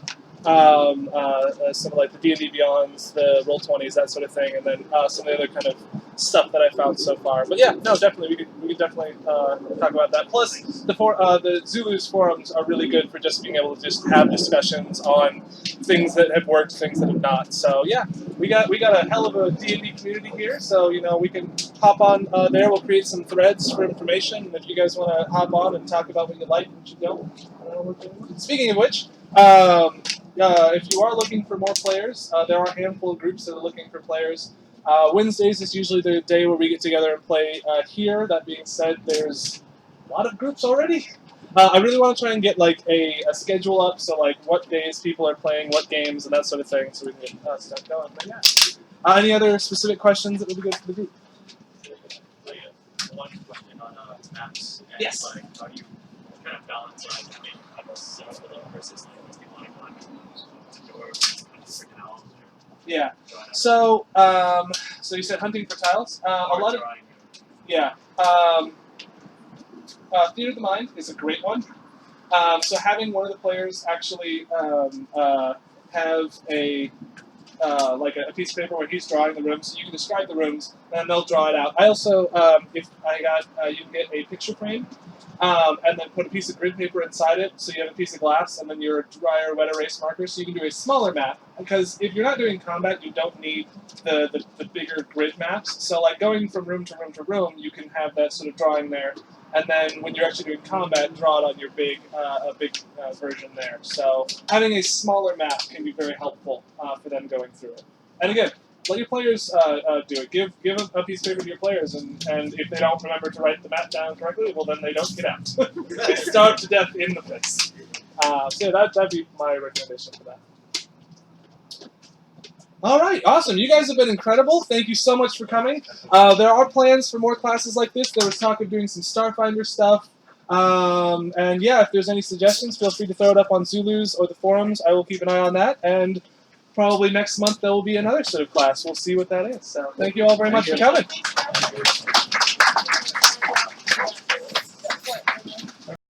Some of like the D&D Beyonds, the Roll20s, that sort of thing, and then some of the other kind of stuff that I found so far. But yeah, no, definitely we could definitely talk about that. Plus, the Zulu's forums are really good for just being able to just have discussions on things that have worked, things that have not. So yeah, we got a hell of a D&D community here. So we can hop on there. We'll create some threads for information. And if you guys want to hop on and talk about what you like and what you don't. Speaking of which. If you are looking for more players, there are a handful of groups that are looking for players. Wednesdays is usually the day where we get together and play here. That being said, there's a lot of groups already. I really want to try and get like a schedule up, so like what days people are playing, what games, and that sort of thing, so we can get stuff going. But yeah. Any other specific questions that would be good for the group? One question on maps. And Yes. Like, how do you kind of balance like making levels simple versus like if you want to climb doors, freaking out? Yeah. So, so you said hunting for tiles. A lot of Theater of the Mind is a great one. So having one of the players actually have a like a piece of paper where he's drawing the rooms, so you can describe the rooms, and they'll draw it out. I also, if I got, you can get a picture frame, and then put a piece of grid paper inside it, so you have a piece of glass, and then your dry or wet erase marker, so you can do a smaller map. Because if you're not doing combat, you don't need the bigger grid maps. So like going from room to room to room, you can have that sort of drawing there, and then when you're actually doing combat, draw it on your big version there. So having a smaller map can be very helpful for them going through it. And again, let your players do it. Give a piece of paper to your players, and if they don't remember to write the map down correctly, well then they don't get out. They starve to death in the place. So yeah, that'd be my recommendation for that. All right, awesome. You guys have been incredible. Thank you so much for coming. There are plans for more classes like this. There was talk of doing some Starfinder stuff. And yeah, if there's any suggestions, feel free to throw it up on Zulu's or the forums. I will keep an eye on that. And probably next month there will be another sort of class. We'll see what that is. So thank you all very much for coming.